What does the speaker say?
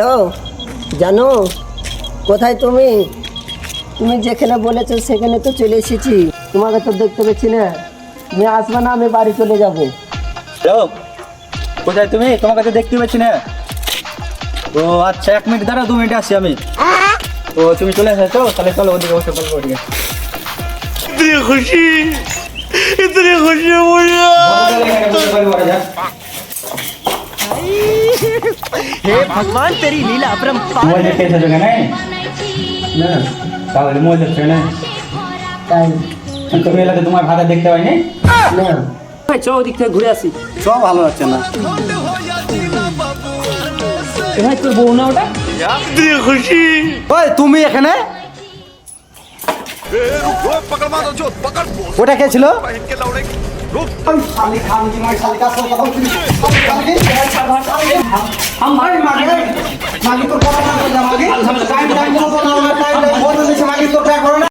Hello, জানো কোথায় তুমি? তুমি যেখানে বলেছো সেখানে তো চলে এসেছি। তোমাকে তো দেখতে পেয়েছি না। তুমি আসবে না, আমি বাড়ি চলে যাবো। হ্যালো, কোথায় তুমি? তোমাকে তো দেখতে পাচ্ছি না। ও আচ্ছা, 1 মিনিট দাঁড়াও, 2 মিনিটে আসছি আমি। তো তুমি চলে এসেছো, তাহলে চলো ওদিকে বসে বলবো। ওদিকে इतनी खुशी मुझे। हे भगवान तेरी लीला अपरंपार মোবাইল দেখতে এসেছো কেন? না, তাহলে মোবাইল দেখছো না? তাই তুমি এলাকাতে তোমার ভাতা দেখতে পাইনি? না। চো ওদিক থেকে ঘুরে আসি। সব ভালো লাগছে না। ভাই তোর বউ না ওটা? इतनी खुशी। ওই তুমি এখানে? ওটা কে ছিল? हम भाई